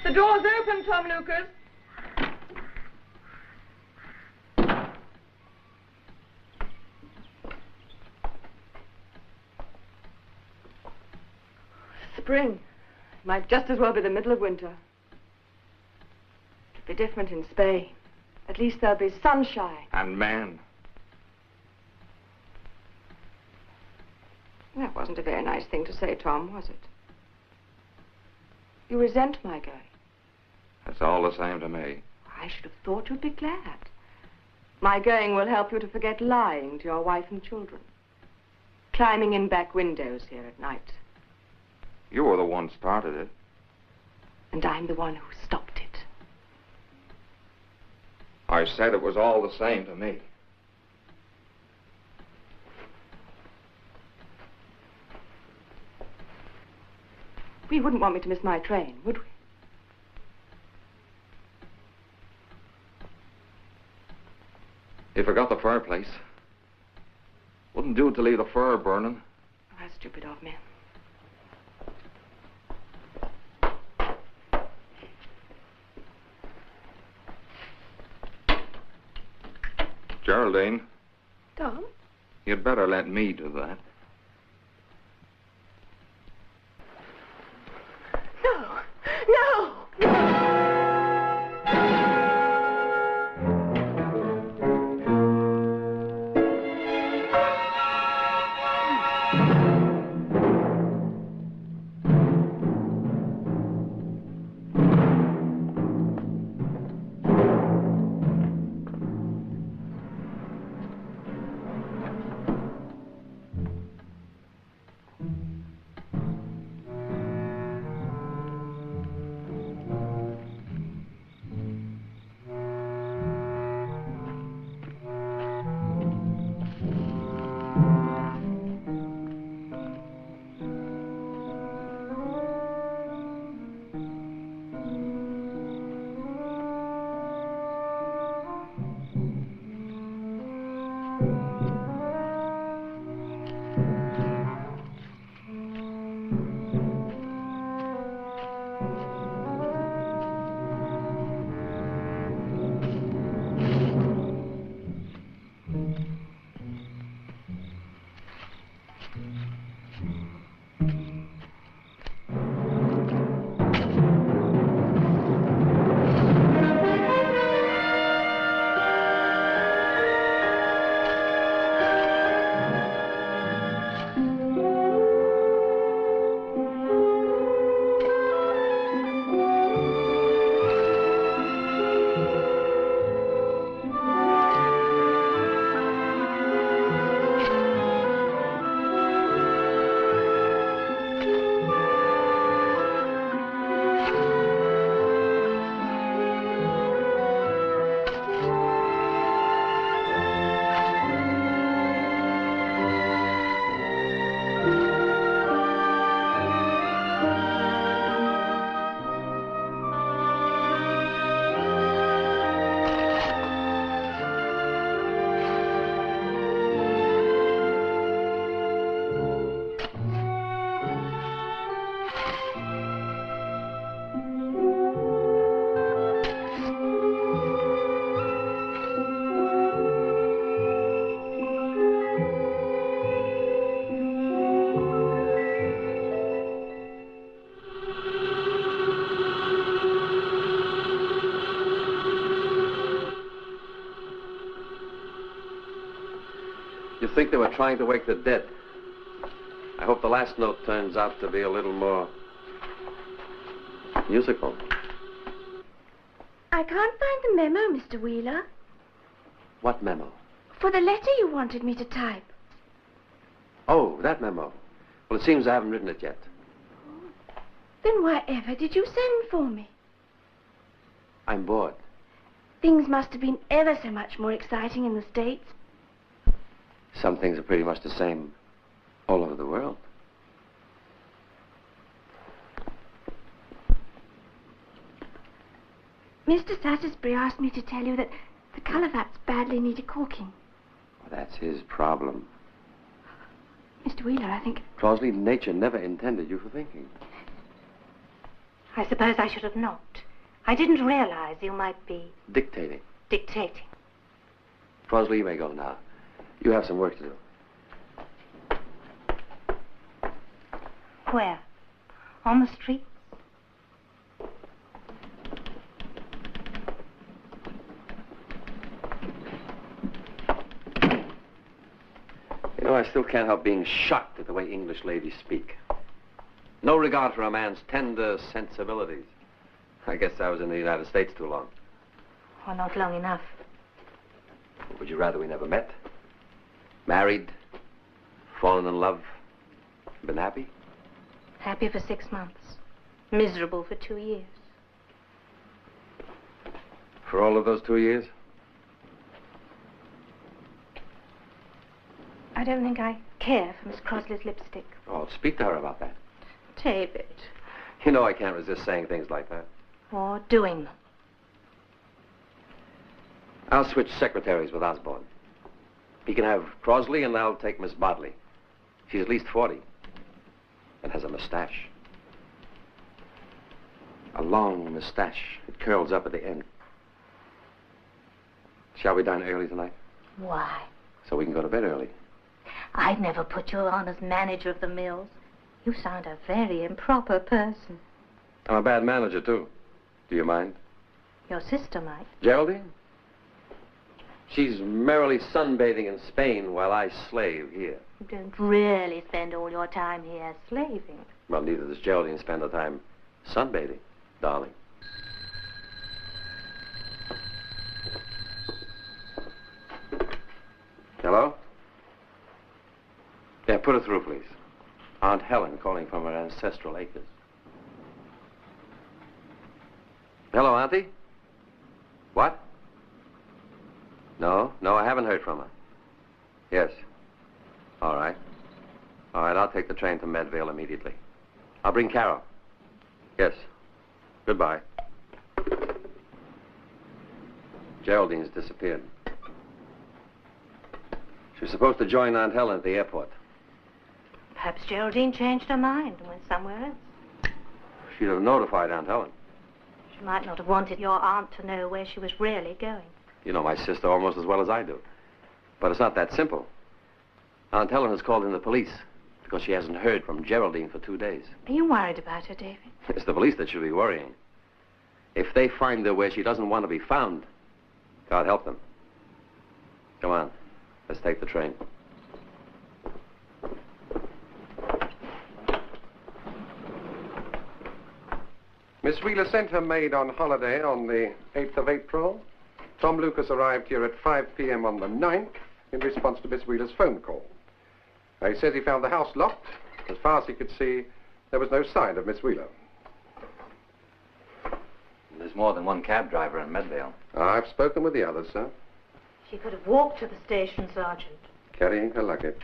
The door's open, Tom Lucas. Spring. Might just as well be the middle of winter. It'll be different in Spain. At least there'll be sunshine. And man. That wasn't a very nice thing to say, Tom, was it? You resent my going. It's all the same to me. I should have thought you'd be glad. My going will help you to forget lying to your wife and children. Climbing in back windows here at night. You were the one started it. And I'm the one who stopped it. I said it was all the same to me. We wouldn't want me to miss my train, would we? You forgot the fireplace. Wouldn't do to leave the fire burning. Oh, that's stupid of me. Geraldine. Tom? You'd better let me do that. No! No! You think they were trying to wake the dead. I hope the last note turns out to be a little more musical. I can't find the memo, Mr. Wheeler. What memo? For the letter you wanted me to type. Oh, that memo. Well, it seems I haven't written it yet. Then why ever did you send for me? I'm bored. Things must have been ever so much more exciting in the States. Some things are pretty much the same all over the world. Mr. Salisbury asked me to tell you that the colour vats badly needed caulking. Well, that's his problem. Mr. Wheeler, I think... Crosley, nature never intended you for thinking. I suppose I should have knocked. I didn't realize you might be Dictating. dictating. Crosley, you may go now. You have some work to do. Where? On the street? You know, I still can't help being shocked at the way English ladies speak. No regard for a man's tender sensibilities. I guess I was in the United States too long. Or not long enough. Would you rather we never met? Married? Fallen in love? Been happy? Happy for 6 months. Miserable for 2 years. For all of those 2 years? I don't think I care for Miss Crosley's lipstick. Oh, speak to her about that. David. You know I can't resist saying things like that. Or doing them. I'll switch secretaries with Osborne. He can have Crosley and I'll take Miss Bodley. She's at least 40 and has a mustache. A long mustache. It curls up at the end. Shall we dine early tonight? Why? So we can go to bed early. I'd never put you on as manager of the mills. You sound a very improper person. I'm a bad manager, too. Do you mind? Your sister might. Geraldine? She's merrily sunbathing in Spain while I slave here. You don't really spend all your time here slaving. Well, neither does Geraldine spend her time sunbathing, darling. Hello? Yeah, put her through, please. Aunt Helen calling from her ancestral acres. Hello, Auntie? What? No, I haven't heard from her. Yes. All right. All right, I'll take the train to Medvale immediately. I'll bring Carol. Yes. Goodbye. Geraldine's disappeared. She was supposed to join Aunt Helen at the airport. Perhaps Geraldine changed her mind and went somewhere else. She'd have notified Aunt Helen. She might not have wanted your aunt to know where she was really going. You know my sister almost as well as I do. But it's not that simple. Aunt Helen has called in the police because she hasn't heard from Geraldine for 2 days. Are you worried about her, David? It's the police that should be worrying. If they find her where she doesn't want to be found, God help them. Come on, let's take the train. Miss Wheeler sent her maid on holiday on the 8th of April. Tom Lucas arrived here at 5 p.m. on the 9th in response to Miss Wheeler's phone call. He says he found the house locked. As far as he could see, there was no sign of Miss Wheeler. There's more than one cab driver in Medvale. I've spoken with the others, sir. She could have walked to the station, Sergeant. Carrying her luggage.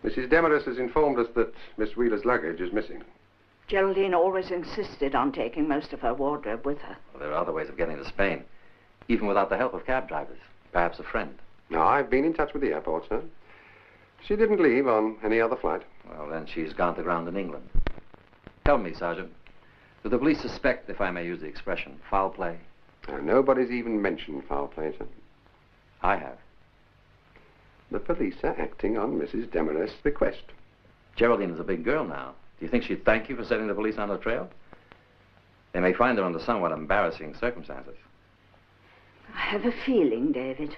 Mrs. Demarest has informed us that Miss Wheeler's luggage is missing. Geraldine always insisted on taking most of her wardrobe with her. Well, there are other ways of getting to Spain, even without the help of cab drivers. Perhaps a friend. No, I've been in touch with the airport, sir. She didn't leave on any other flight. Well, then she's gone to ground in England. Tell me, Sergeant, do the police suspect, if I may use the expression, foul play? Nobody's even mentioned foul play, sir. I have. The police are acting on Mrs. Demarest's request. Geraldine is a big girl now. Do you think she'd thank you for setting the police on her trail? They may find her under somewhat embarrassing circumstances. I have a feeling, David.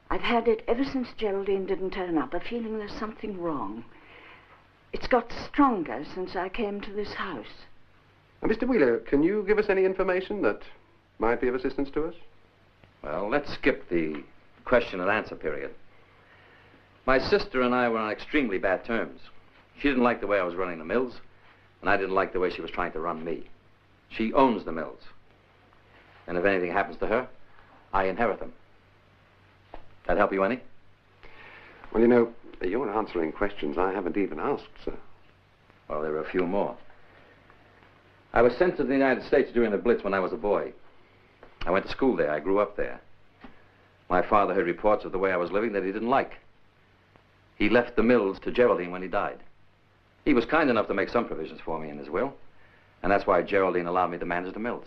I've had it ever since Geraldine didn't turn up, a feeling there's something wrong. It's got stronger since I came to this house. Mr. Wheeler, can you give us any information that might be of assistance to us? Well, let's skip the question and answer period. My sister and I were on extremely bad terms. She didn't like the way I was running the mills, and I didn't like the way she was trying to run me. She owns the mills. And if anything happens to her, I inherit them. That help you any? Well, you know, you're answering questions I haven't even asked, sir. Well, there are a few more. I was sent to the United States during the Blitz when I was a boy. I went to school there. I grew up there. My father heard reports of the way I was living that he didn't like. He left the mills to Geraldine when he died. He was kind enough to make some provisions for me in his will, And that's why Geraldine allowed me to manage the mills.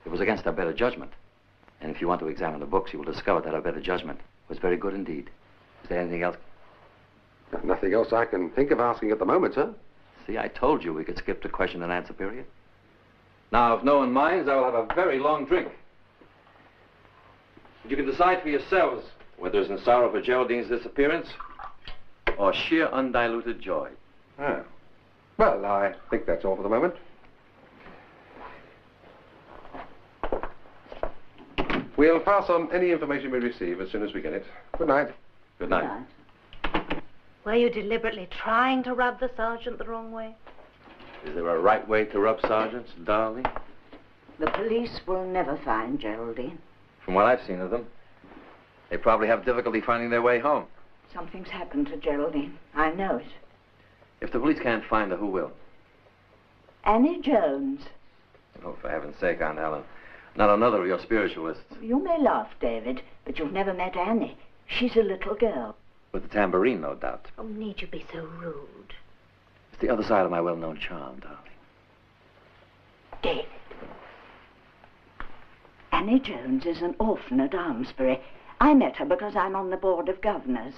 It was against her better judgment. And if you want to examine the books, you will discover that her better judgment was very good indeed. Is there anything else? Nothing else I can think of asking at the moment, sir. See, I told you we could skip the question and answer period. Now, if no one minds, I will have a very long drink. You can decide for yourselves whether it's in sorrow for Geraldine's disappearance or sheer undiluted joy. Oh. Well, I think that's all for the moment. We'll pass on any information we receive as soon as we get it. Good night. Good night. Were you deliberately trying to rub the sergeant the wrong way? Is there a right way to rub sergeants, darling? The police will never find Geraldine. From what I've seen of them, they probably have difficulty finding their way home. Something's happened to Geraldine. I know it. If the police can't find her, who will? Annie Jones. Oh, for heaven's sake, Aunt Helen. Not another of your spiritualists. You may laugh, David, but you've never met Annie. She's a little girl. With the tambourine, no doubt. Oh, need you be so rude? It's the other side of my well-known charm, darling. David. Annie Jones is an orphan at Almesbury. I met her because I'm on the board of governors.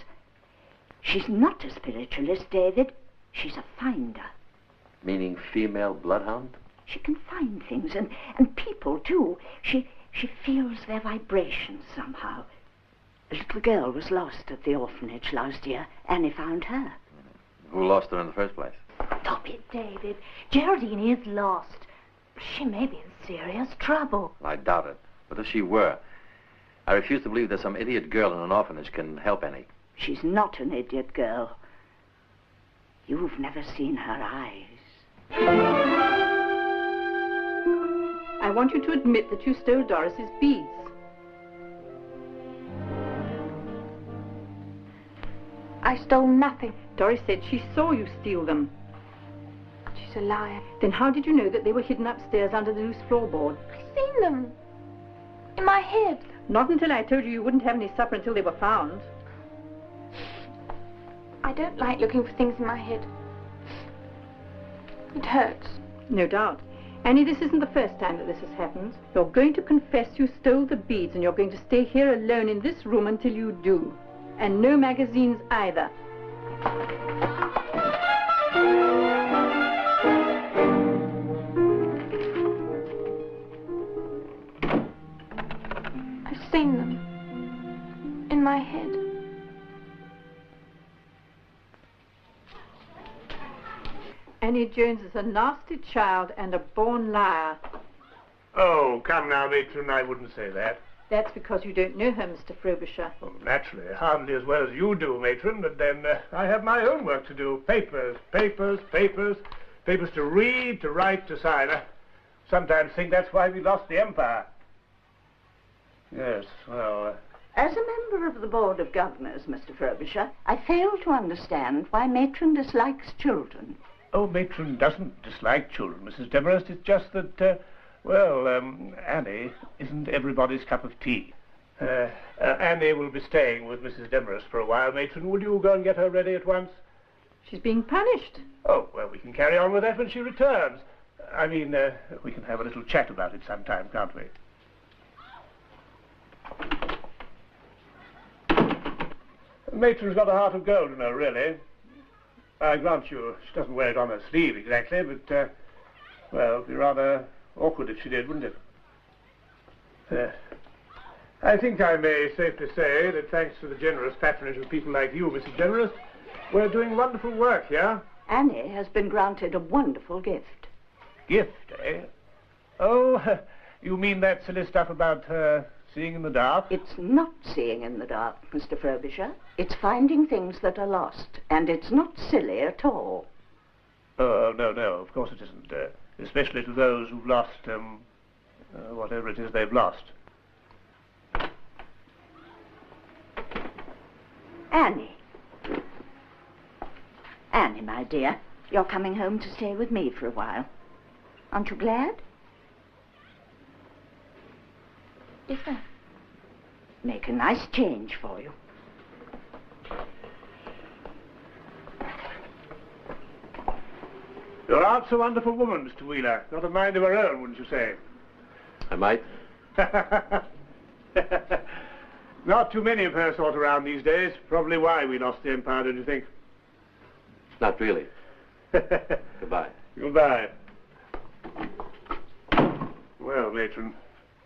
She's not a spiritualist, David. She's a finder. Meaning female bloodhound? She can find things, and people, too. She feels their vibrations somehow. A little girl was lost at the orphanage last year. Annie found her. Who lost her in the first place? Stop it, David. Geraldine is lost. She may be in serious trouble. I doubt it. But if she were, I refuse to believe that some idiot girl in an orphanage can help Annie. She's not an idiot girl. You've never seen her eyes. I want you to admit that you stole Doris's beads. I stole nothing. Doris said she saw you steal them. She's a liar. Then how did you know that they were hidden upstairs under the loose floorboard? I've seen them. In my head. Not until I told you you wouldn't have any supper until they were found. I don't like looking for things in my head. It hurts. No doubt. Annie, this isn't the first time that this has happened. You're going to confess you stole the beads, and you're going to stay here alone in this room until you do. And no magazines either. I've seen them. In my head. Annie Jones is a nasty child and a born liar. Oh, come now, matron, I wouldn't say that. That's because you don't know her, Mr. Frobisher. Well, naturally, hardly as well as you do, matron, but then I have my own work to do. Papers, papers, papers. Papers to read, to write, to sign. I sometimes think that's why we lost the empire. Yes, well... As a member of the Board of Governors, Mr. Frobisher, I fail to understand why matron dislikes children. Oh, matron doesn't dislike children, Mrs. Demarest. It's just that, Annie isn't everybody's cup of tea. Annie will be staying with Mrs. Demarest for a while, matron. Will you go and get her ready at once? She's being punished. Oh, well, we can carry on with that when she returns. I mean, we can have a little chat about it sometime, can't we? Matron's got a heart of gold, you know, really. I grant you, she doesn't wear it on her sleeve exactly, but, well, it'd be rather awkward if she did, wouldn't it? I think I may safely say that thanks to the generous patronage of people like you, Mrs. Demarest, we're doing wonderful work here. Annie has been granted a wonderful gift. Gift, eh? Oh, you mean that silly stuff about her seeing in the dark? It's not seeing in the dark, Mr. Frobisher. It's finding things that are lost, and it's not silly at all. Oh, no, of course it isn't. Especially to those who've lost, whatever it is they've lost. Annie. Annie, my dear, you're coming home to stay with me for a while. Aren't you glad? Yes, sir. Make a nice change for you. Your aunt's a wonderful woman, Mr. Wheeler. Got a mind of her own, wouldn't you say? I might. Not too many of her sort around these days. Probably why we lost the empire, don't you think? Not really. Goodbye. Goodbye. Well, matron,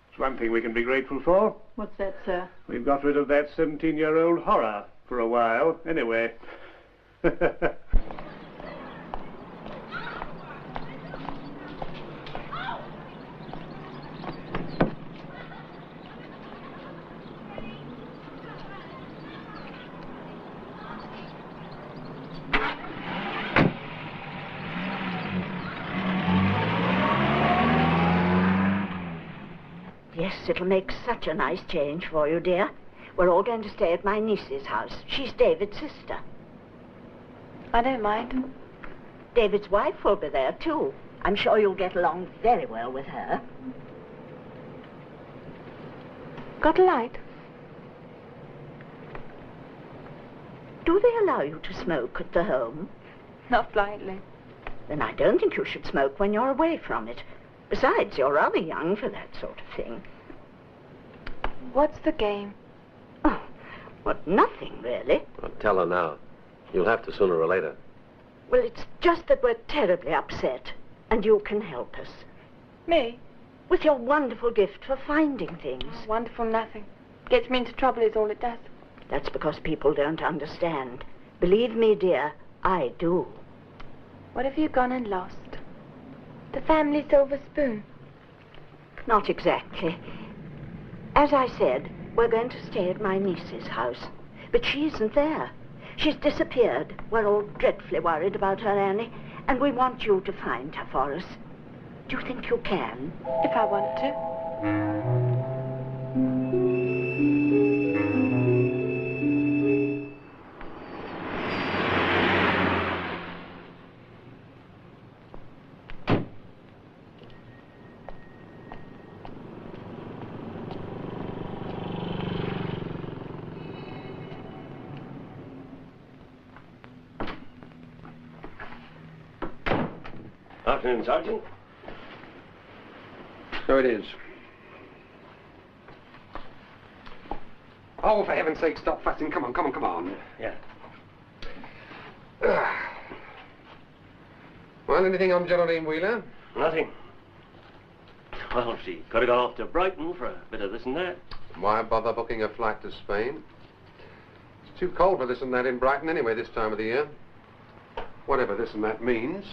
it's one thing we can be grateful for. What's that, sir? We've got rid of that 17-year-old horror for a while, anyway. Yes, it'll make such a nice change for you, dear. We're all going to stay at my niece's house. She's David's sister. I don't mind. David's wife will be there, too. I'm sure you'll get along very well with her. Got a light? Do they allow you to smoke at the home? Not blindly. Then I don't think you should smoke when you're away from it. Besides, you're rather young for that sort of thing. What's the game? Oh, well, nothing, really. Well, tell her now. You'll have to sooner or later. Well, it's just that we're terribly upset, and you can help us. Me? With your wonderful gift for finding things. Oh, wonderful nothing. Gets me into trouble is all it does. That's because people don't understand. Believe me, dear, I do. What have you gone and lost? The family silver spoon? Not exactly. As I said, we're going to stay at my niece's house. But she isn't there. She's disappeared. We're all dreadfully worried about her, Annie, and we want you to find her for us. Do you think you can? If I want to. Afternoon, Sergeant. So it is. Oh, for heaven's sake, stop fussing. Come on. Yeah. Well, anything on Geraldine Wheeler? Nothing. Well, she could have gone off to Brighton for a bit of this and that. Why bother booking a flight to Spain? It's too cold for this and that in Brighton anyway this time of the year. Whatever this and that means.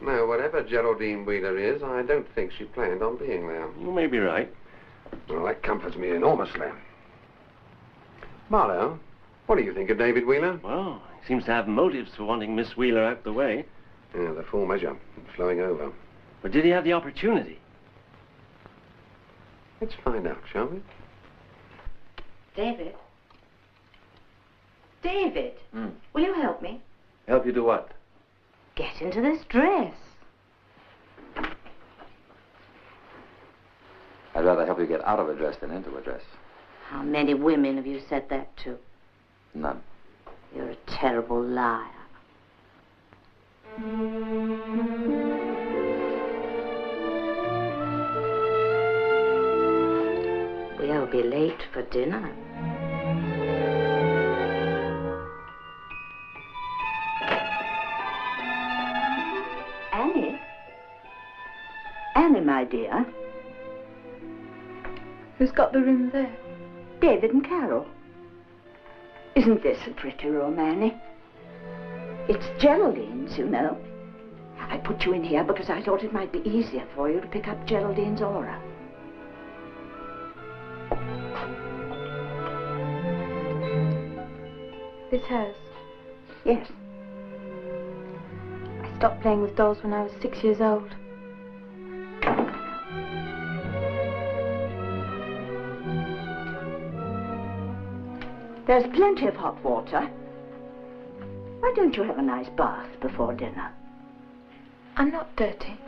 No, whatever Geraldine Wheeler is, I don't think she planned on being there. You may be right. Well, that comforts me enormously. Marlowe, what do you think of David Wheeler? Well, he seems to have motives for wanting Miss Wheeler out the way. Yeah, the full measure. Flowing over. But did he have the opportunity? Let's find out, shall we? David? David, will you help me? Help you do what? Get into this dress. I'd rather help you get out of a dress than into a dress. How many women have you said that to? None. You're a terrible liar. We'll be late for dinner. Annie, my dear. Who's got the room there? David and Carol. Isn't this a pretty room, Annie? It's Geraldine's, you know. I put you in here because I thought it might be easier for you to pick up Geraldine's aura. This hers? Yes. I stopped playing with dolls when I was 6 years old. There's plenty of hot water. Why don't you have a nice bath before dinner? I'm not dirty.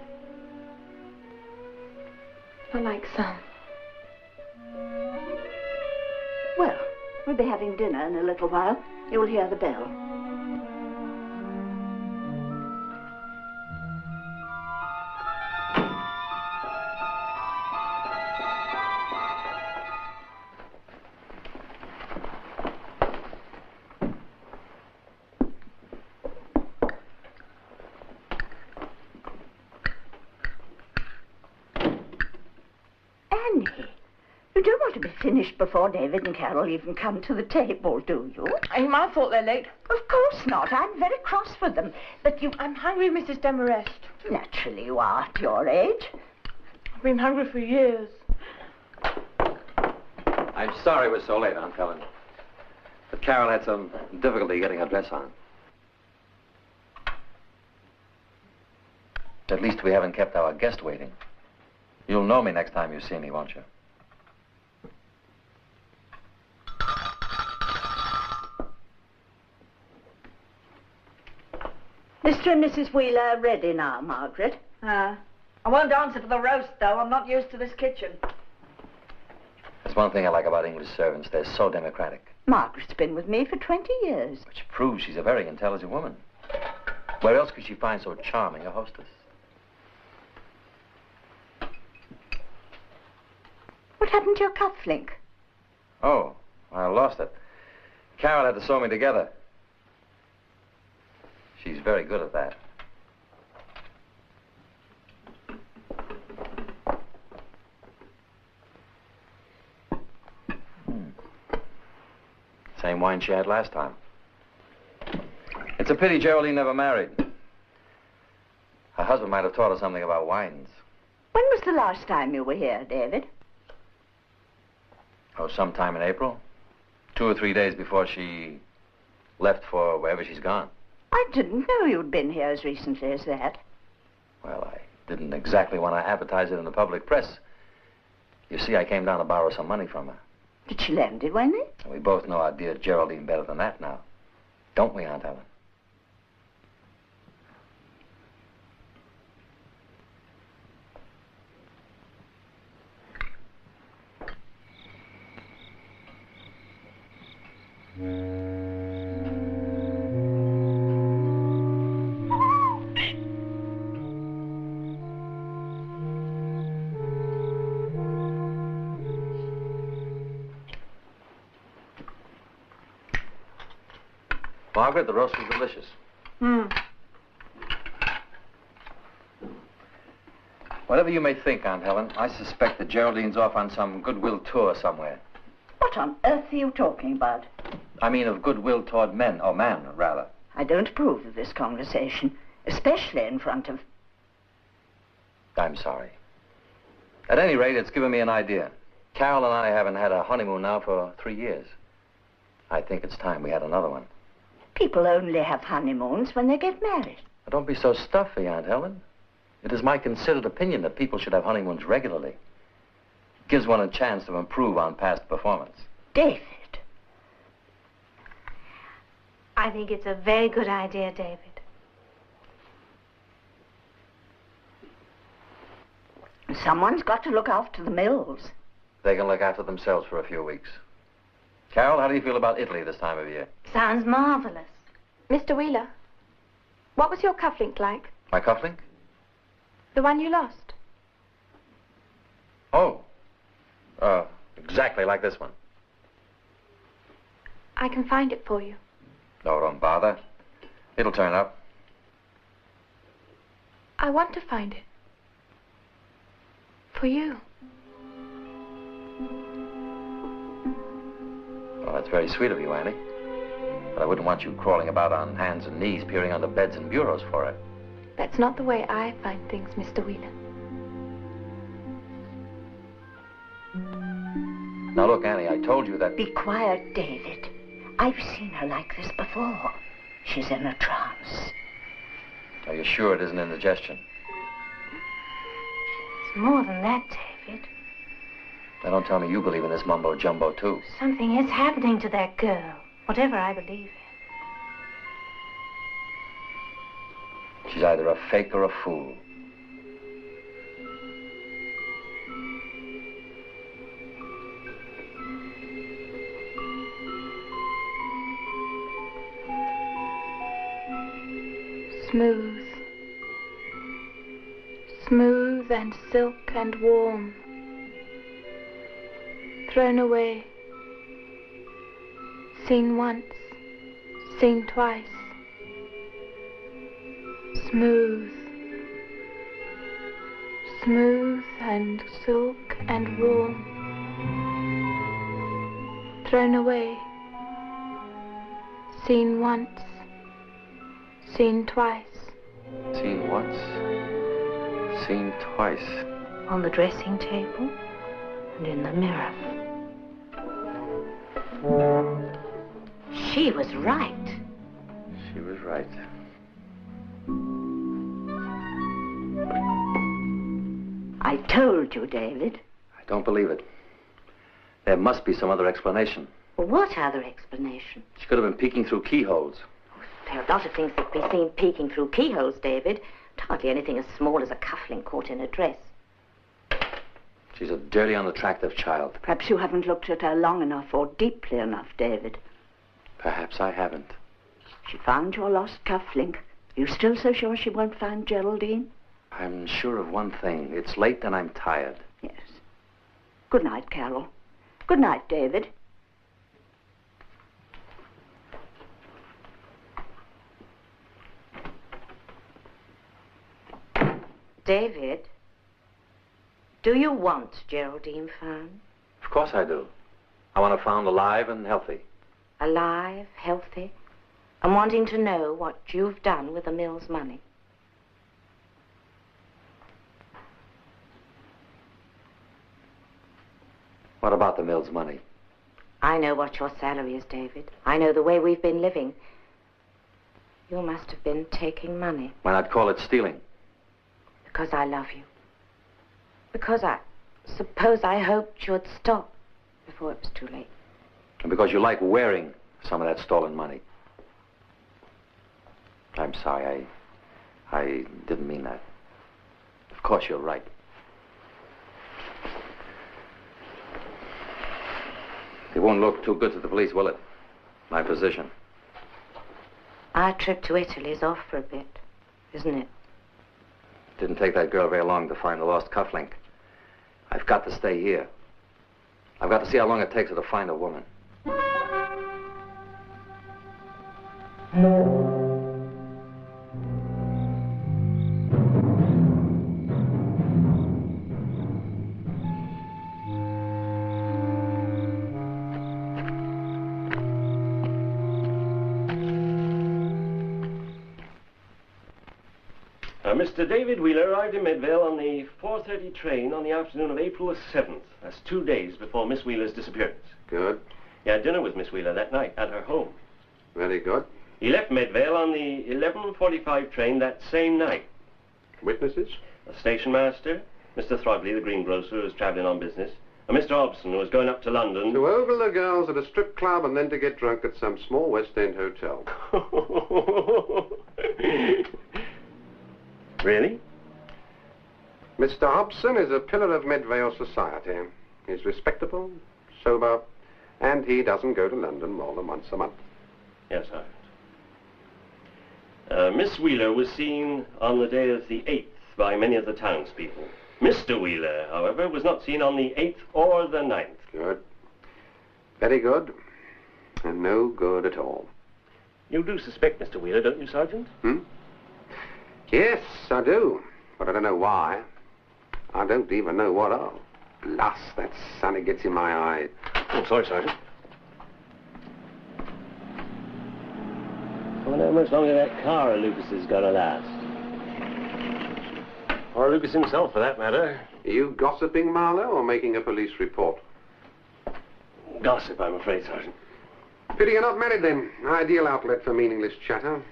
Not like some. Well, we'll be having dinner in a little while. You'll hear the bell. to be finished before David and Carol even come to the table, do you? Ain't my fault they're late. Of course not. I'm very cross with them. But you... I'm hungry, Mrs. Demarest. Naturally you are at your age. I've been hungry for years. I'm sorry we're so late, Aunt Helen. But Carol had some difficulty getting her dress on. At least we haven't kept our guest waiting. You'll know me next time you see me, won't you? Mr. and Mrs. Wheeler are ready now, Margaret. I won't answer for the roast, though. I'm not used to this kitchen. That's one thing I like about English servants. They're so democratic. Margaret's been with me for 20 years. Which proves she's a very intelligent woman. Where else could she find so charming a hostess? What happened to your cufflink? Oh, I lost it. Carol had to sew me together. She's very good at that. Same wine she had last time. It's a pity Geraldine never married. Her husband might have taught her something about wines. When was the last time you were here, David? Oh, sometime in April. 2 or 3 days before she left for wherever she's gone. I didn't know you'd been here as recently as that. Well, I didn't exactly want to advertise it in the public press. You see, I came down to borrow some money from her. Did she lend it, Wendy? We both know our dear Geraldine better than that now. Don't we, Aunt Helen? Margaret, the roast was delicious. Whatever you may think, Aunt Helen, I suspect that Geraldine's off on some goodwill tour somewhere. What on earth are you talking about? I mean of goodwill toward men, or man, rather. I don't approve of this conversation, especially in front of... I'm sorry. At any rate, it's given me an idea. Carol and I haven't had a honeymoon now for 3 years. I think it's time we had another one. People only have honeymoons when they get married. Now, don't be so stuffy, Aunt Helen. It is my considered opinion that people should have honeymoons regularly. It gives one a chance to improve on past performance. David. I think it's a very good idea, David. Someone's got to look after the mills. They can look after themselves for a few weeks. Carol, how do you feel about Italy this time of year? Sounds marvelous. Mr. Wheeler, what was your cufflink like? My cufflink? The one you lost? Oh. Exactly like this one. I can find it for you. No, don't bother. It'll turn up. I want to find it. For you. Well, that's very sweet of you, Annie. But I wouldn't want you crawling about on hands and knees, peering under beds and bureaus for it. That's not the way I find things, Mr. Wheeler. Now, look, Annie, I told you that... Be quiet, David. I've seen her like this before. She's in a trance. Are you sure it isn't indigestion? It's more than that, David. Now, don't tell me you believe in this mumbo-jumbo, too. Something is happening to that girl, whatever I believe in. She's either a fake or a fool. Smooth. Smooth and silk and warm. Thrown away. Seen once. Seen twice. Smooth. Smooth and silk and warm. thrown away. Seen once, seen twice. Seen once, seen twice. On the dressing table and in the mirror. She was right. She was right. I told you, David. I don't believe it. There must be some other explanation. Well, what other explanation? She could have been peeking through keyholes. There are a lot of things that can be seen peeking through keyholes, David. But hardly anything as small as a cufflink caught in a dress. She's a dirty, unattractive child. Perhaps you haven't looked at her long enough or deeply enough, David. Perhaps I haven't. She found your lost cufflink. Are you still so sure she won't find Geraldine? I'm sure of one thing. It's late and I'm tired. Yes. Good night, Carol. Good night, David. David, do you want Geraldine found? Of course I do. I want her found alive and healthy. Alive, healthy, and wanting to know what you've done with the mill's money. What about the mill's money? I know what your salary is, David. I know the way we've been living. You must have been taking money. Why not call it stealing? Because I love you. Because I suppose I hoped you'd stop before it was too late. And because you like wearing some of that stolen money. I'm sorry, I didn't mean that. Of course you're right. It won't look too good to the police, will it? My position. Our trip to Italy's off for a bit, isn't it? Didn't take that girl very long to find the lost cufflink. I've got to stay here. I've got to see how long it takes her to find a woman. Mr. David Wheeler arrived in Midvale on the 4:30 train on the afternoon of April the 7th. That's 2 days before Miss Wheeler's disappearance. Good. He had dinner with Miss Wheeler that night at her home. Very good. He left Midvale on the 11:45 train that same night. Witnesses? The station master, Mr. Throdley, the greengrocer who was travelling on business, and Mr. Hobson, who was going up to London. To ogle the girls at a strip club and then to get drunk at some small West End hotel. Really? Mr. Hobson is a pillar of Midvale society. He's respectable, sober, and he doesn't go to London more than once a month. Yes, Sergeant. Miss Wheeler was seen on the day of the 8th by many of the townspeople. Mr. Wheeler, however, was not seen on the 8th or the 9th. Good. Very good. And no good at all. You do suspect Mr. Wheeler, don't you, Sergeant? Yes, I do. But I don't know why. I don't even know what of. Lust, that sun, it gets in my eye. Oh, sorry, Sergeant. I wonder how much longer that car of Lucas is going to last. Or Lucas himself, for that matter. Are you gossiping, Marlowe, or making a police report? Gossip, I'm afraid, Sergeant. Pity you're not married, then. Ideal outlet for meaningless chatter.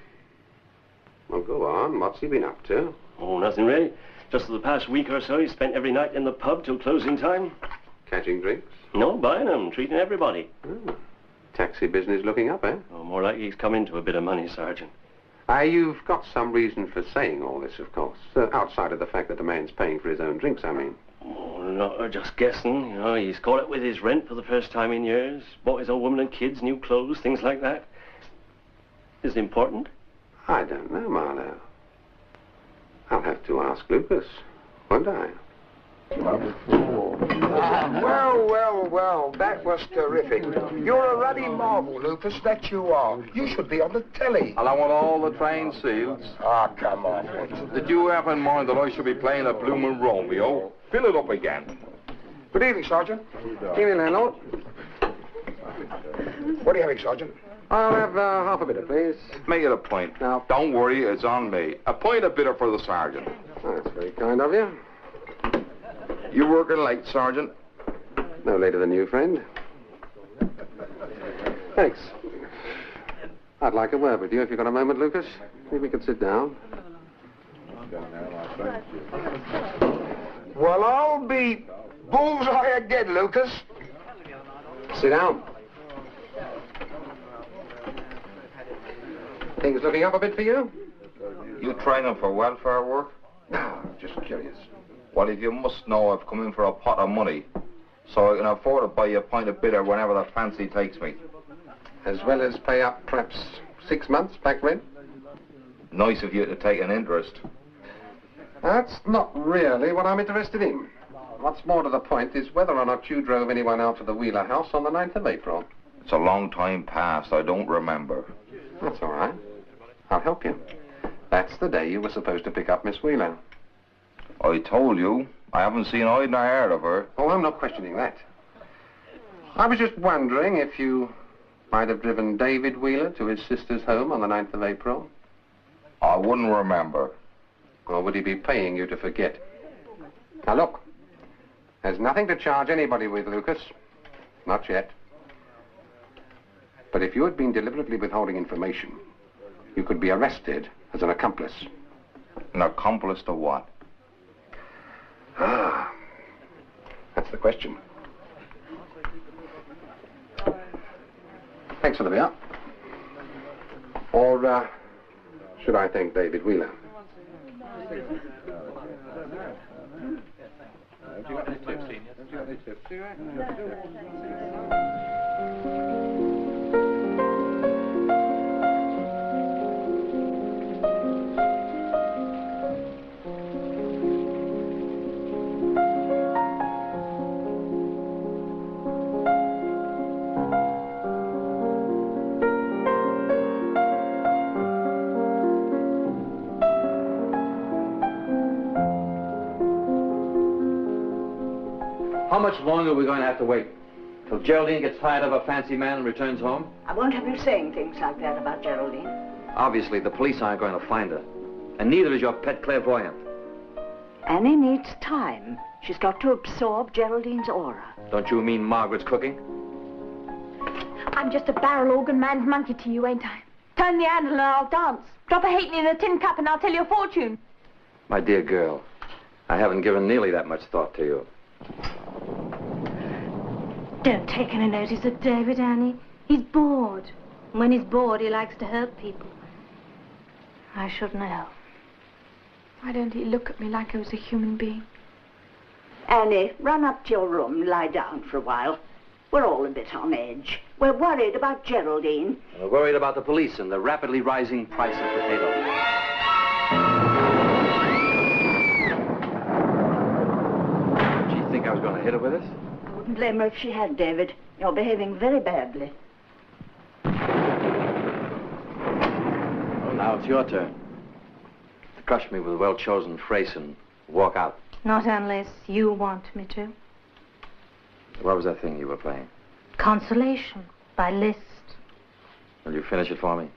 Well, go on. What's he been up to? Oh, nothing really. Just for the past week or so, he spent every night in the pub till closing time. Catching drinks? No, buying them, treating everybody. Oh. Taxi business looking up, eh? Oh, more likely he's come into a bit of money, Sergeant. You've got some reason for saying all this, of course. Outside of the fact that the man's paying for his own drinks, I mean. Oh, no, just guessing. You know, he's caught up with his rent for the first time in years. Bought his old woman and kids new clothes, things like that. Is it important? I don't know, Marlowe. I'll have to ask Lucas, won't I? Well, that was terrific. You're a ruddy marvel, Lucas, that you are. You should be on the telly. And I want all the trains sealed. Ah, come on. Did you have in mind that I should be playing a bloomin' Romeo? Fill it up again. Good evening, Sergeant. Evening, landlord. What are you having, Sergeant? I'll have half a bitter, please. Make it a pint. Now. Don't worry, it's on me. A pint of bitter for the sergeant. That's very kind of you. You working late, Sergeant? No later than you, friend. Thanks. I'd like a word with you if you've got a moment, Lucas. Maybe we could sit down. Well, I'll be bullseye again, Lucas. Sit down. Things looking up a bit for you? You training for welfare work? No, just curious. Well, if you must know, I've come in for a pot of money, so I can afford to buy you a pint of bitter whenever the fancy takes me. As well as pay up perhaps 6 months back rent? Nice of you to take an interest. That's not really what I'm interested in. What's more to the point is whether or not you drove anyone out to the Wheeler house on the 9th of April. It's a long time past. I don't remember. That's all right. I'll help you. That's the day you were supposed to pick up Miss Wheeler. I told you. I haven't seen eye nor heard of her. Oh, I'm not questioning that. I was just wondering if you might have driven David Wheeler to his sister's home on the 9th of April. I wouldn't remember. Or would he be paying you to forget? Now, look. There's nothing to charge anybody with, Lucas. Not yet. But if you had been deliberately withholding information, you could be arrested as an accomplice. An accomplice to what? Ah, that's the question. Thanks for the beer. Or should I thank David Wheeler? How much longer are we going to have to wait? Till Geraldine gets tired of a fancy man and returns home? I won't have you saying things like that about Geraldine. Obviously, the police aren't going to find her. And neither is your pet clairvoyant. Annie needs time. She's got to absorb Geraldine's aura. Don't you mean Margaret's cooking? I'm just a barrel organ man's monkey to you, ain't I? Turn the handle and I'll dance. Drop a halfpenny in a tin cup and I'll tell you a fortune. My dear girl, I haven't given nearly that much thought to you. Don't take any notice of David, Annie. He's bored. And when he's bored, he likes to hurt people. I should know. Why don't he look at me like I was a human being? Annie, run up to your room and lie down for a while. We're all a bit on edge. We're worried about Geraldine. And we're worried about the police and the rapidly rising price of potatoes. Did she think I was going to hit her with this? I wouldn't blame her if she had, David. You're behaving very badly. Well, now it's your turn. To crush me with a well-chosen phrase and walk out. Not unless you want me to. What was that thing you were playing? Consolation by Liszt. Will you finish it for me?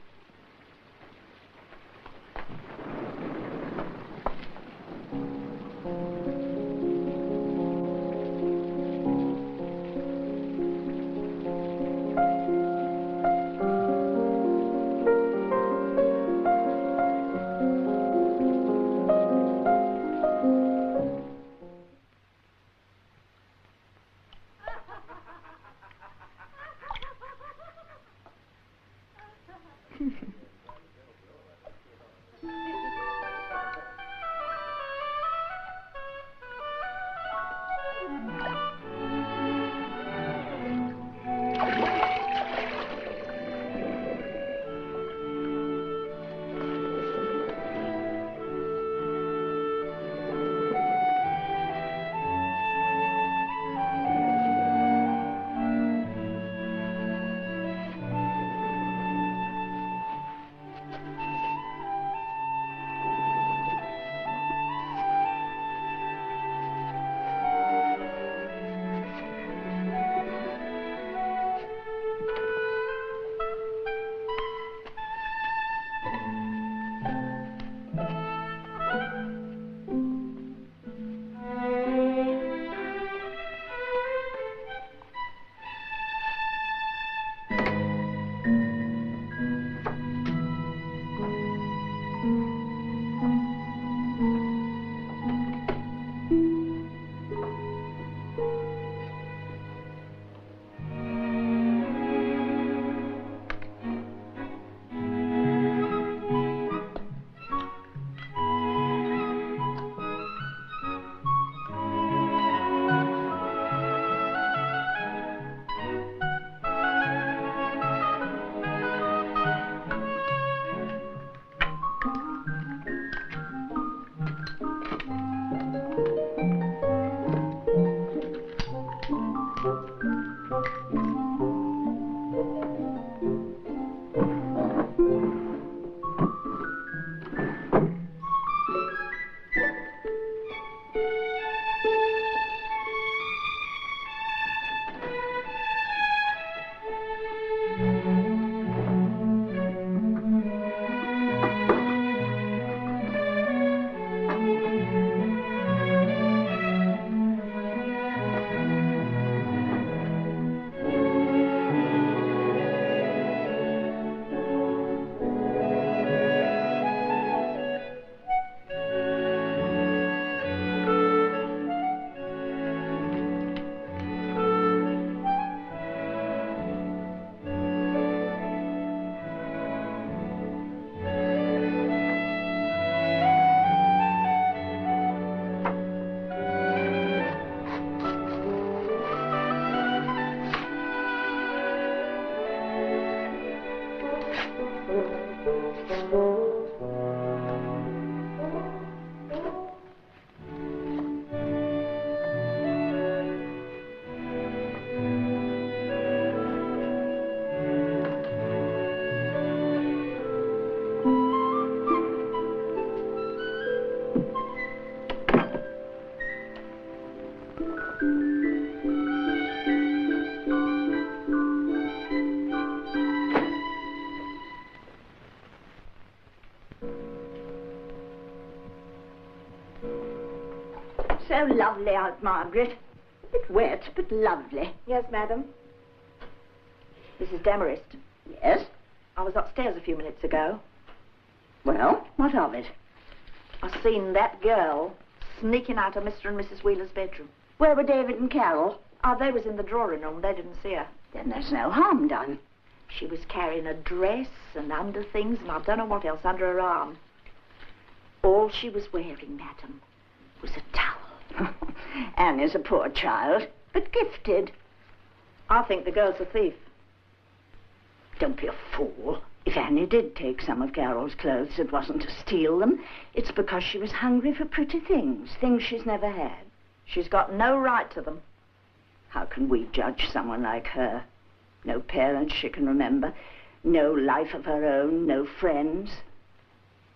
So lovely out, Margaret. A bit wet, but lovely. Yes, madam. Mrs. Demarest. Yes? I was upstairs a few minutes ago. Well, what of it? I seen that girl sneaking out of Mr. and Mrs. Wheeler's bedroom. Where were David and Carol? Oh, they was in the drawing room. They didn't see her. Then there's no harm done. She was carrying a dress and underthings and I don't know what else under her arm. All she was wearing, madam, was a towel. Anne is a poor child, but gifted. I think the girl's a thief. Don't be a fool. If Annie did take some of Carol's clothes, it wasn't to steal them. It's because she was hungry for pretty things, things she's never had. She's got no right to them. How can we judge someone like her? No parents she can remember, no life of her own, no friends.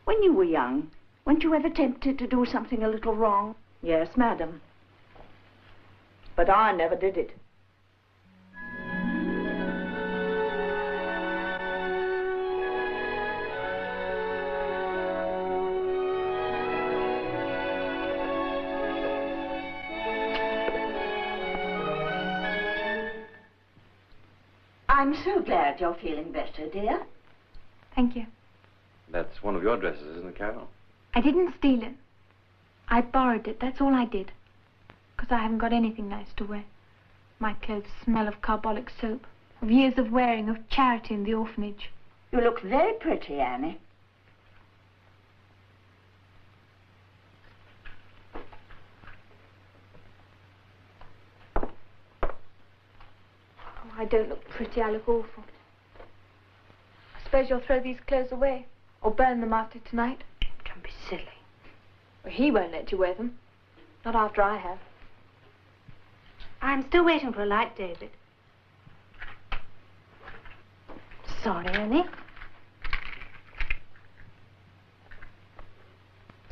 When you were young, weren't you ever tempted to do something a little wrong? Yes, madam. But I never did it. I'm so glad you're feeling better, dear. Thank you. That's one of your dresses, isn't it, Carol? I didn't steal it. I borrowed it, that's all I did. Because I haven't got anything nice to wear. My clothes smell of carbolic soap, of years of wearing, of charity in the orphanage. You look very pretty, Annie. Oh, I don't look pretty, I look awful. I suppose you'll throw these clothes away, or burn them after tonight? Don't be silly. Well, he won't let you wear them. Not after I have. I'm still waiting for a light, David. Sorry, Annie.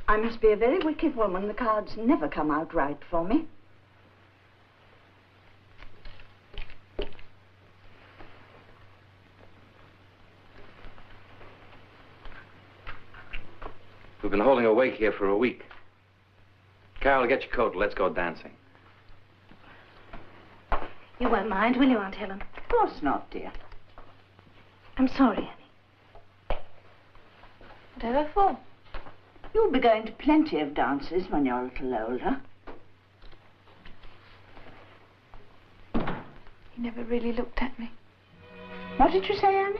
I must be a very wicked woman. The cards never come out right for me. We've been holding awake here for a week. Carol, get your coat. Let's go dancing. You won't mind, will you, Aunt Helen? Of course not, dear. I'm sorry, Annie. Whatever for? You'll be going to plenty of dances when you're a little older. He never really looked at me. What did you say, Annie?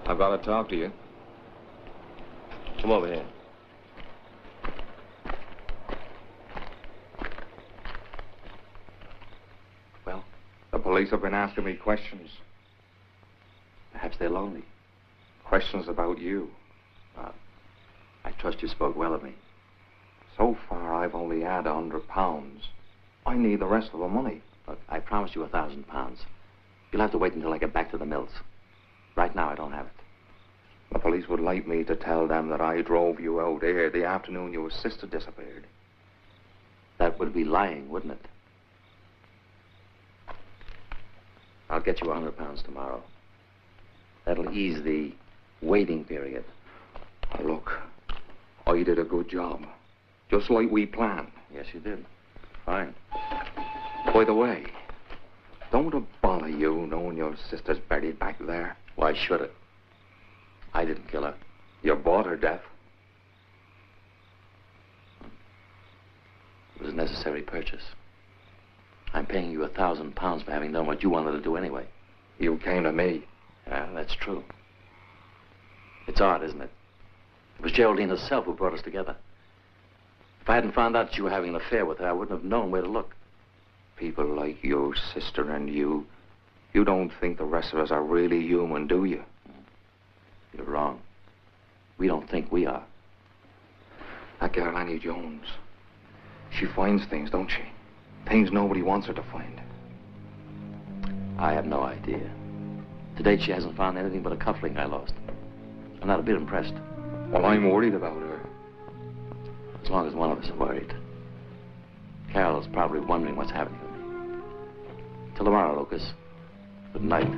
I've got to talk to you. Come over here. Well, The police have been asking me questions. perhaps they're lonely. Questions about you. I trust you spoke well of me. So far, I've only had £100. I need the rest of the money. Look, I promised you £1,000. You'll have to wait until I get back to the mills. Right now, I don't have it. The police would like me to tell them that I drove you out here the afternoon your sister disappeared. That would be lying, wouldn't it? I'll get you £100 tomorrow. That'll ease the waiting period. Look, I did a good job. Just like we planned. Yes, you did. fine. By the way, don't it bother you knowing your sister's buried back there? Why should it? I didn't kill her. You bought her death. It was a necessary purchase. I'm paying you £1,000 for having done what you wanted to do anyway. You came to me. Yeah, that's true. It's odd, isn't it? It was Geraldine herself who brought us together. If I hadn't found out that you were having an affair with her, I wouldn't have known where to look. People like your sister and you don't think the rest of us are really human, do you? You're wrong. We don't think we are. That girl Annie Jones, she finds things, don't she? Things nobody wants her to find. I have no idea. To date, she hasn't found anything but a cufflink I lost. I'm not a bit impressed. Well, I'm worried about her. As long as one of us are worried. Carol's probably wondering what's happening to me. Till tomorrow, Lucas. Good night.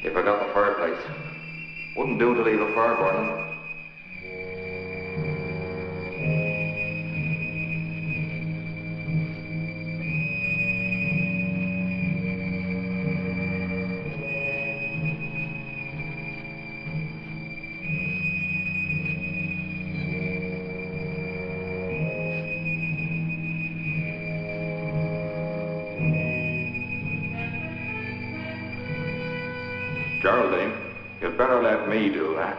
You forgot the fireplace. Wouldn't do to leave a fire burning. Geraldine, you'd better let me do that.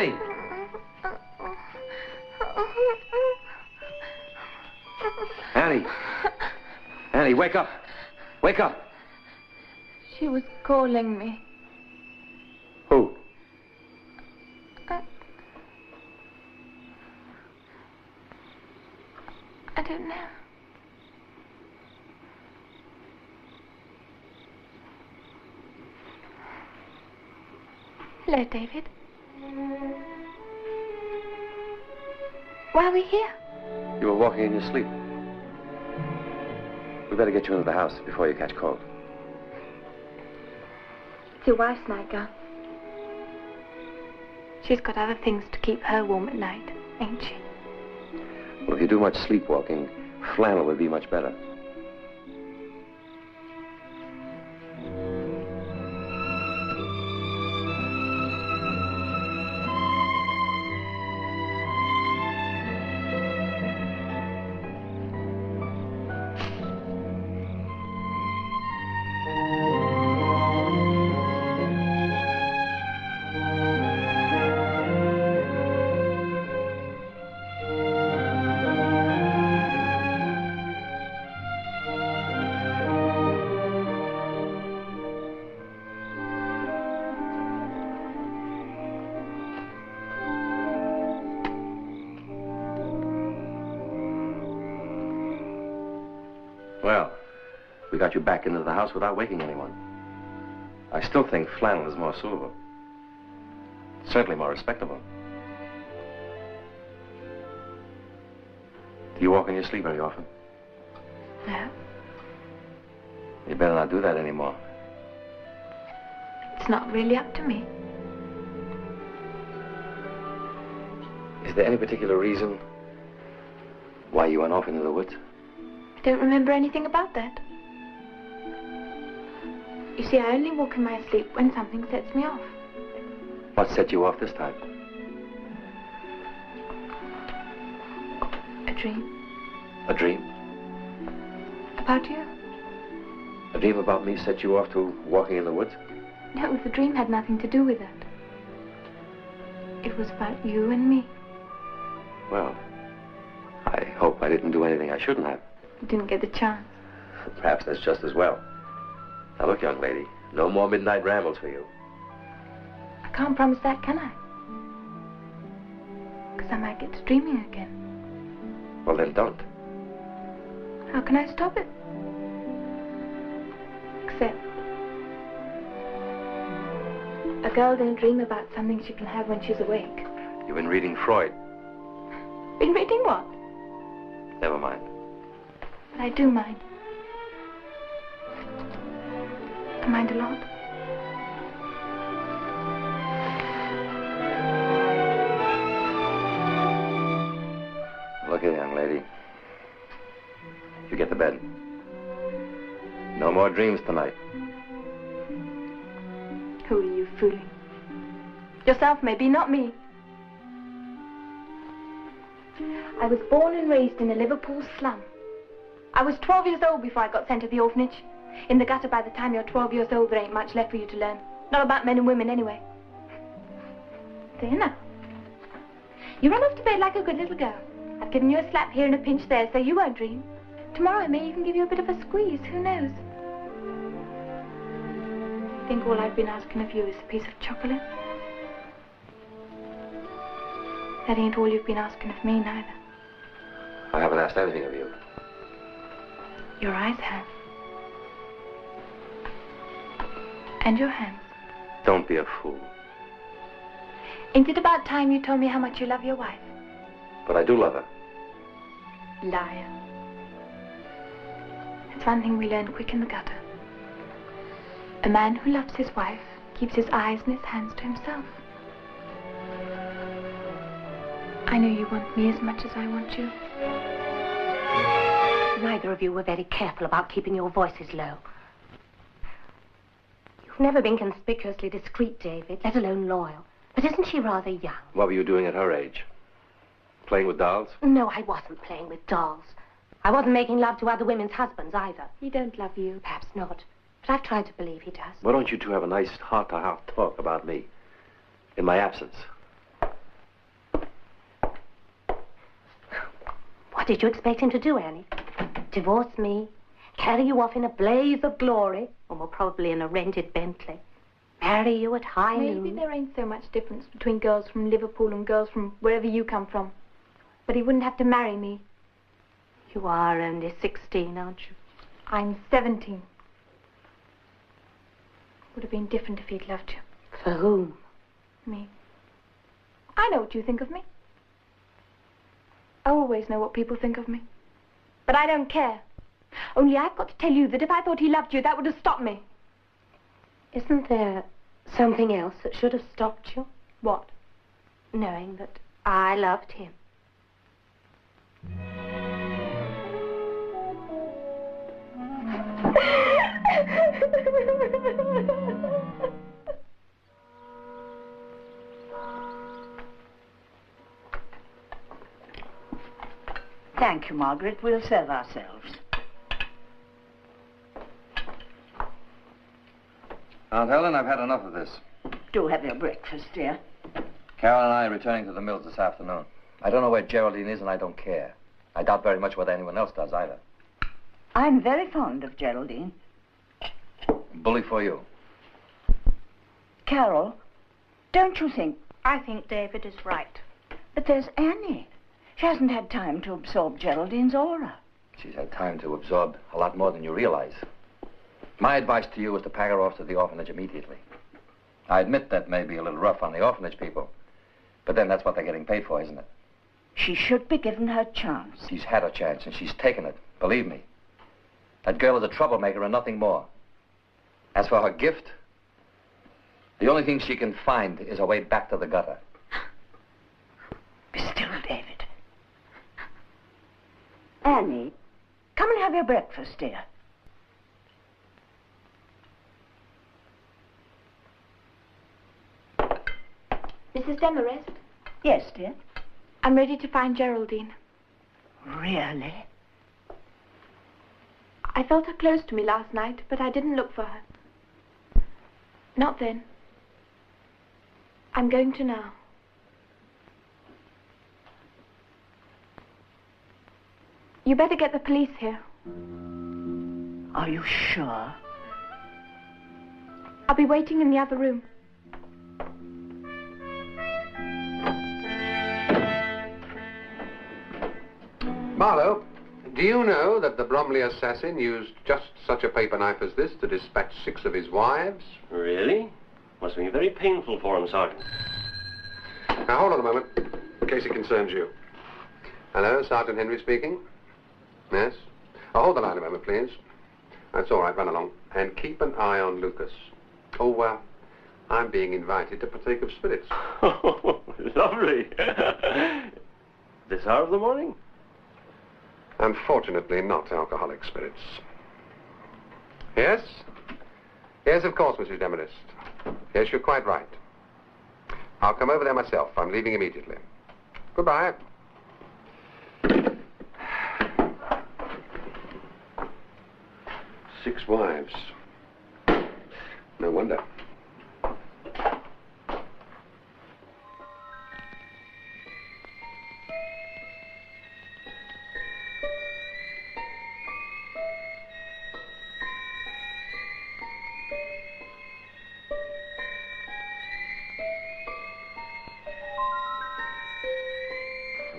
Annie! Annie! Annie, wake up! Wake up! She was calling me. Who? I don't know. Hello, David. Why are we here? You were walking in your sleep. We better get you into the house before you catch cold. It's your wife's nightgown. She's got other things to keep her warm at night, ain't she? Well, if you do much sleepwalking, flannel would be much better. Well, we got you back into the house without waking anyone. I still think flannel is more suitable. Certainly more respectable. Do you walk in your sleep very often? No. You better not do that anymore. It's not really up to me. Is there any particular reason why you went off into the woods? I don't remember anything about that. You see, I only walk in my sleep when something sets me off. What set you off this time? A dream. A dream? About you? A dream about me set you off to walking in the woods? No, the dream had nothing to do with that. It was about you and me. Well, I hope I didn't do anything I shouldn't have. You didn't get the chance. Perhaps that's just as well. Now look, young lady, no more midnight rambles for you. I can't promise that, can I? Because I might get to dreaming again. Well, then don't. How can I stop it? Except a girl don't dream about something she can have when she's awake. You've been reading Freud. Been reading what? Never mind. But I do mind. I mind a lot. Look here, young lady. You get to bed. No more dreams tonight. Who are you fooling? Yourself, maybe, not me. I was born and raised in a Liverpool slum. I was 12 years old before I got sent to the orphanage. In the gutter, by the time you're 12 years old, there ain't much left for you to learn. Not about men and women, anyway. There now. You run off to bed like a good little girl. I've given you a slap here and a pinch there, so you won't dream. Tomorrow I may even give you a bit of a squeeze, who knows? I think all I've been asking of you is a piece of chocolate. That ain't all you've been asking of me, neither. I haven't asked anything of you. Your eyes have. And your hands. Don't be a fool. Ain't it about time you told me how much you love your wife? But I do love her. Liar. That's one thing we learned quick in the gutter. A man who loves his wife keeps his eyes and his hands to himself. I know you want me as much as I want you. Neither of you were very careful about keeping your voices low. You've never been conspicuously discreet, David, let alone loyal. But isn't she rather young? What were you doing at her age? Playing with dolls? No, I wasn't playing with dolls. I wasn't making love to other women's husbands, either. He don't love you. Perhaps not. But I've tried to believe he does. Why don't you two have a nice heart-to-heart talk about me in my absence? What did you expect him to do, Annie? Divorce me? Carry you off in a blaze of glory? Or more probably in a rented Bentley? Marry you at high noon? Maybe there ain't so much difference between girls from Liverpool and girls from wherever you come from. But he wouldn't have to marry me. You are only 16, aren't you? I'm 17. Would have been different if he'd loved you. For whom? Me. I know what you think of me. I always know what people think of me. But I don't care. Only I've got to tell you that if I thought he loved you, that would have stopped me. Isn't there something else that should have stopped you? What? Knowing that I loved him. Thank you, Margaret. We'll serve ourselves. Aunt Helen, I've had enough of this. Do have your breakfast, dear. Carol and I are returning to the mills this afternoon. I don't know where Geraldine is, and I don't care. I doubt very much whether anyone else does either. I'm very fond of Geraldine. Bully for you. Carol, don't you think... I think David is right. But there's Annie. She hasn't had time to absorb Geraldine's aura. She's had time to absorb a lot more than you realize. My advice to you is to pack her off to the orphanage immediately. I admit that may be a little rough on the orphanage people, but then that's what they're getting paid for, isn't it? She should be given her chance. She's had a chance, and she's taken it. Believe me. That girl is a troublemaker and nothing more. As for her gift, the only thing she can find is a way back to the gutter. Be still, David. Annie, come and have your breakfast, dear. Mrs. Demarest? Yes, dear. I'm ready to find Geraldine. Really? I felt her close to me last night, but I didn't look for her. Not then. I'm going to now. You better get the police here. Are you sure? I'll be waiting in the other room. Marlowe, do you know that the Bromley assassin used just such a paper knife as this to dispatch 6 of his wives? Really? Must have been very painful for him, Sergeant. Now, hold on a moment, in case it concerns you. Hello, Sergeant Henry speaking. Yes? Oh, hold the line a moment, please. That's all right, run along. And keep an eye on Lucas. Oh, I'm being invited to partake of spirits. Oh, lovely. This hour of the morning? Unfortunately, not alcoholic spirits. Yes? Yes, of course, Mrs. Demarest. Yes, you're quite right. I'll come over there myself. I'm leaving immediately. Goodbye. 6 wives. No wonder.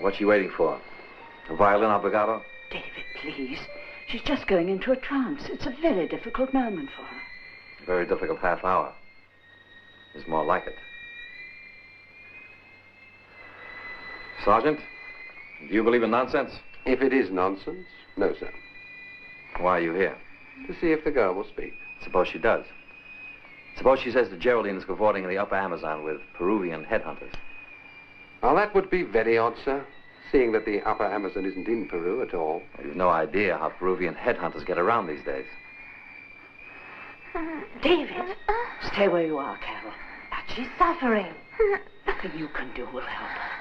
What's she waiting for? A violin obligato? David, please. She's just going into a trance. It's a very difficult moment for her. A very difficult half hour. It's more like it. Sergeant, do you believe in nonsense? If it is nonsense, no, sir. Why are you here? To see if the girl will speak. Suppose she does. Suppose she says that Geraldine is cavorting in the upper Amazon with Peruvian headhunters. Well, that would be very odd, sir, seeing that the upper Amazon isn't in Peru at all. Well, you've no idea how Peruvian headhunters get around these days. David, stay where you are, Carol. But she's suffering. Nothing you can do will help her.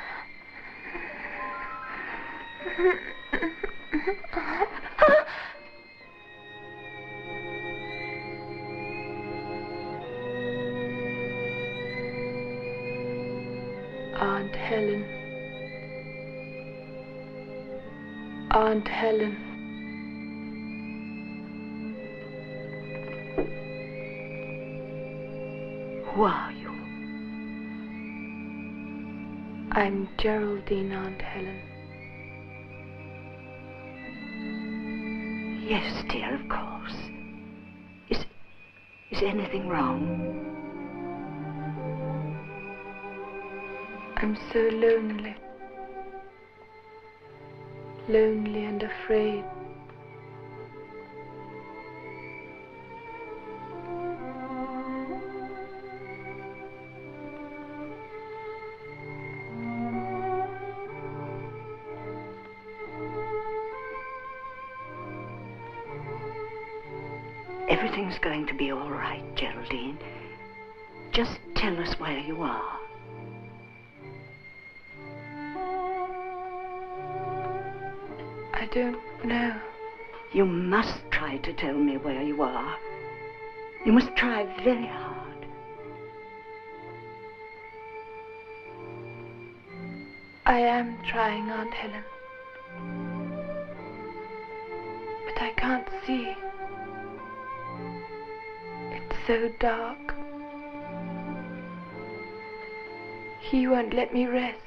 Aunt Helen. Aunt Helen. Who are you? I'm Geraldine, Aunt Helen. Yes, dear, of course. Is anything wrong? I'm so lonely. Lonely and afraid. Everything's going to be all right, Geraldine. Just tell us where you are. I don't know. You must try to tell me where you are. You must try very hard. I am trying, Aunt Helen. But I can't see. It's so dark. He won't let me rest.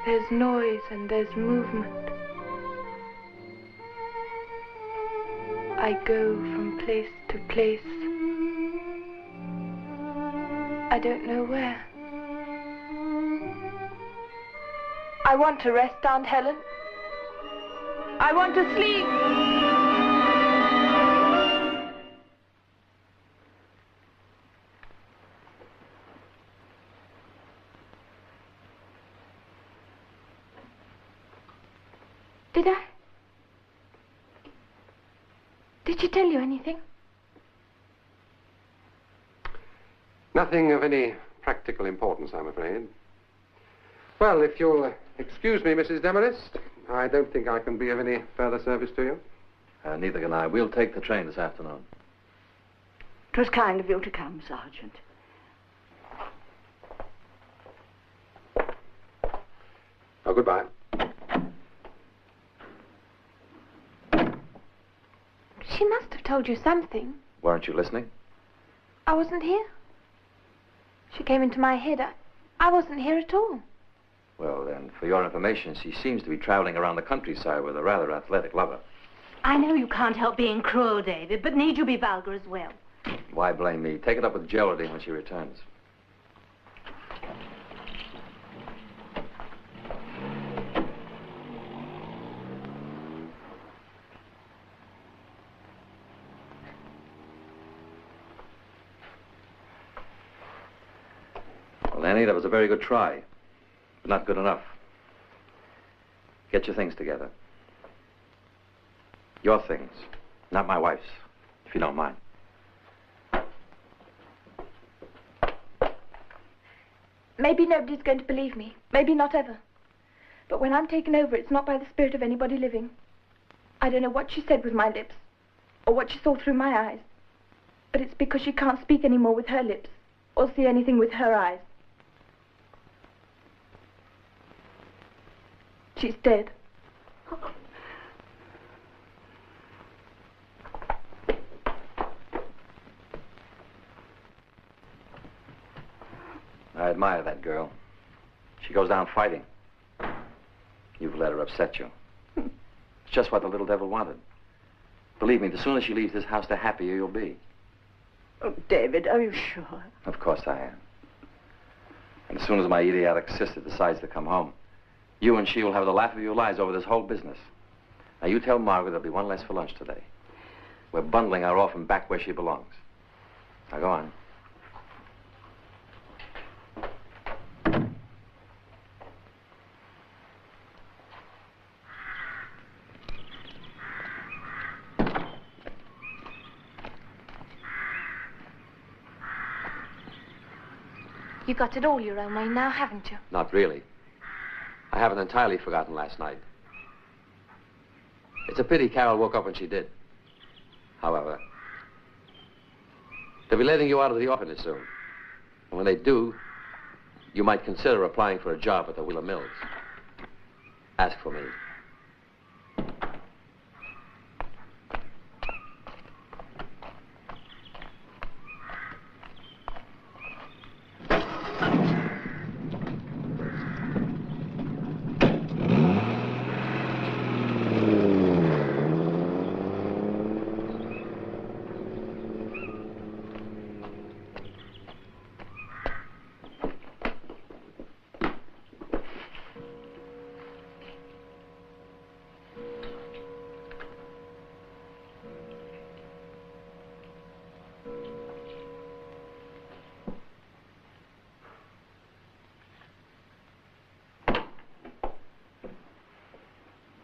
There's noise and there's movement. I go from place to place. I don't know where. I want to rest, Aunt Helen. I want to sleep. Did I? Did she tell you anything? Nothing of any practical importance, I'm afraid. Well, if you'll excuse me, Mrs. Demarest, I don't think I can be of any further service to you. Neither can I. We'll take the train this afternoon. It was kind of you to come, Sergeant. Oh, goodbye. She must have told you something. Weren't you listening? I wasn't here. She came into my head. I wasn't here at all. Well, then, for your information, she seems to be traveling around the countryside with a rather athletic lover. I know you can't help being cruel, David, but need you be vulgar as well? Why blame me? Take it up with Geraldine when she returns. Well, Annie, that was a very good try, but not good enough. Get your things together. Your things, not my wife's, if you don't mind. Maybe nobody's going to believe me. Maybe not ever. But when I'm taken over, it's not by the spirit of anybody living. I don't know what she said with my lips, or what she saw through my eyes. But it's because she can't speak anymore with her lips, or see anything with her eyes. She's dead. I admire that girl. She goes down fighting. You've let her upset you. It's just what the little devil wanted. Believe me, the sooner she leaves this house, the happier you'll be. Oh, David, are you sure? Of course I am. And as soon as my idiotic sister decides to come home, you and she will have the laugh of your lives over this whole business. Now, you tell Margaret there'll be one less for lunch today. We're bundling her off and back where she belongs. Now, go on. You got it all your own way now, haven't you? Not really. I haven't entirely forgotten last night. It's a pity Carol woke up when she did. However, they'll be letting you out of the orphanage soon. And when they do, you might consider applying for a job at the Wheeler Mills. Ask for me.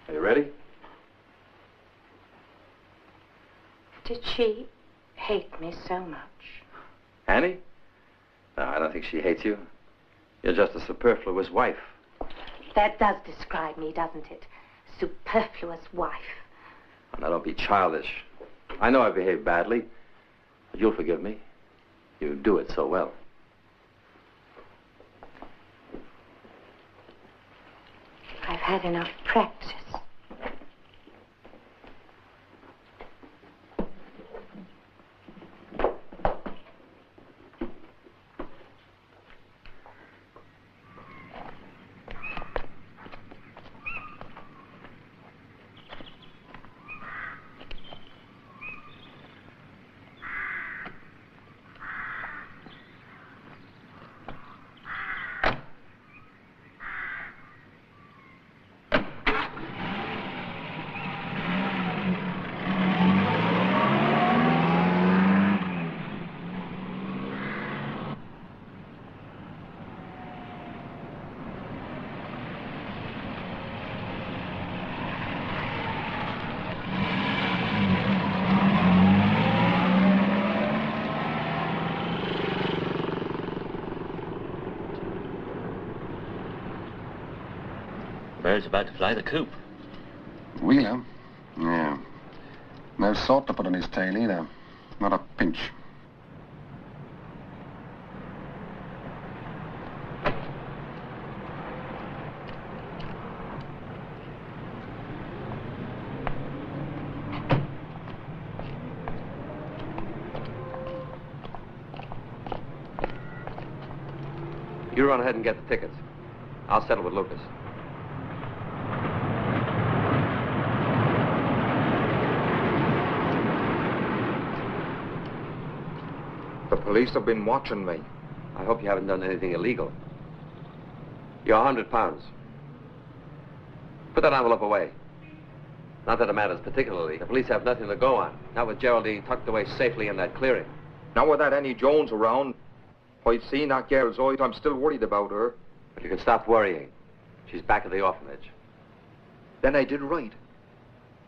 Are you ready? Did she hate me so much? Annie? No, I don't think she hates you. You're just a superfluous wife. That does describe me, doesn't it? Superfluous wife. Oh, now, don't be childish. I know I behaved badly, but you'll forgive me. You do it so well. I've had enough practice. Bird's about to fly the coop. Wheeler? Yeah. No salt to put on his tail either. Not a pinch. You run ahead and get the tickets. I'll settle with Lucas. The police have been watching me. I hope you haven't done anything illegal. You're 100 pounds. Put that envelope away. Not that it matters particularly. The police have nothing to go on. Not with Geraldine tucked away safely in that clearing. Now with that Annie Jones around, I've seen that girl's eyes. I'm still worried about her. But you can stop worrying. She's back at the orphanage. Then I did right.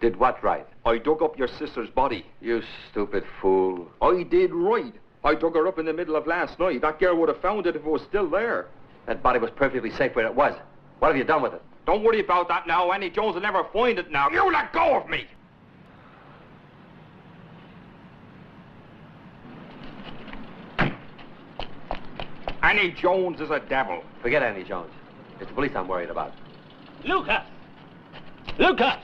Did what right? I dug up your sister's body. You stupid fool. I did right. I dug her up in the middle of last night. That girl would have found it if it was still there. That body was perfectly safe where it was. What have you done with it? Don't worry about that now. Annie Jones will never find it now. You let go of me! Annie Jones is a devil. Forget Annie Jones. It's the police I'm worried about. Lucas! Lucas!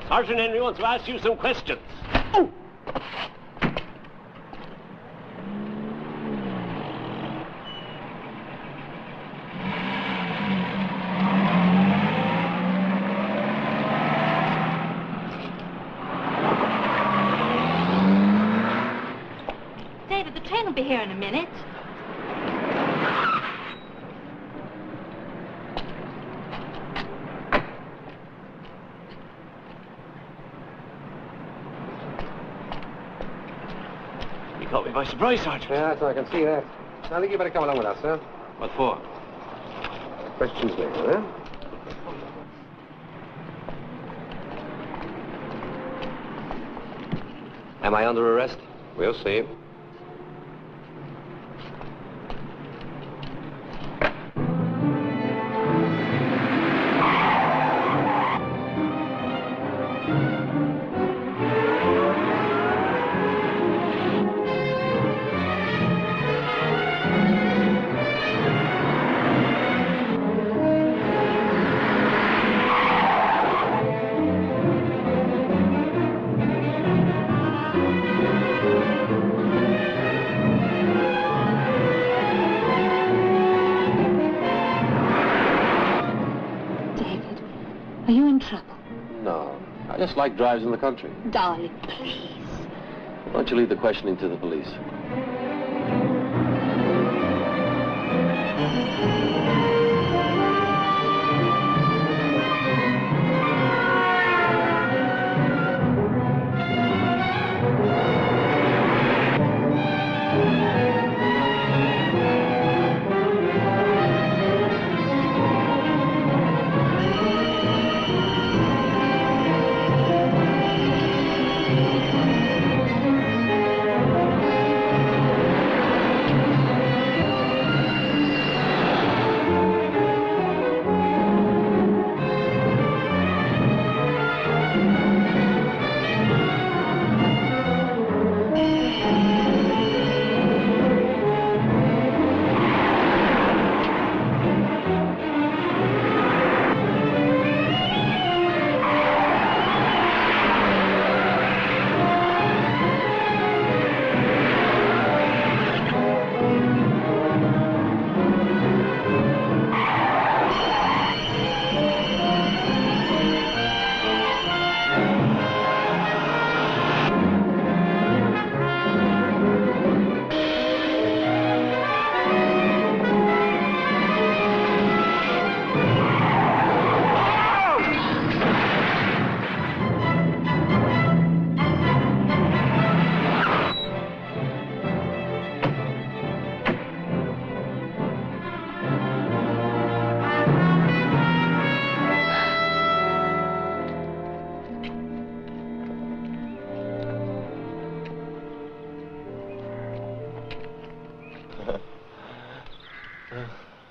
Sergeant Henry wants to ask you some questions. Oh. David, the train will be here in a minute. You caught me by surprise, Sergeant. Yeah, so I can see that. I think you better come along with us, sir. What for? Questions later, eh? Am I under arrest? We'll see. just like drives in the country. Darling, please. Why don't you leave the questioning to the police?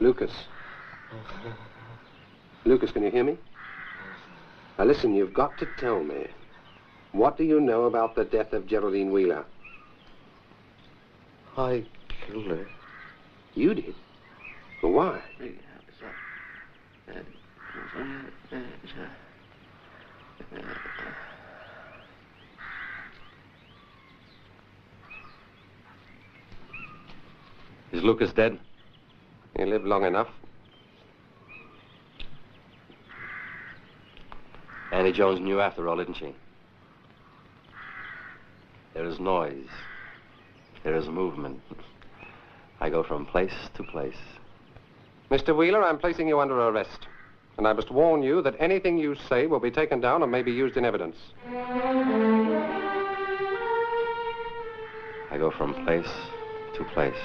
Lucas. Lucas, can you hear me? Now listen, you've got to tell me. What do you know about the death of Geraldine Wheeler? I killed her. You did? Well, why? Is Lucas dead? He lived long enough. Annie Jones knew after all, didn't she? There is noise. There is movement. I go from place to place. Mr. Wheeler, I'm placing you under arrest. And I must warn you that anything you say will be taken down and may be used in evidence. I go from place to place.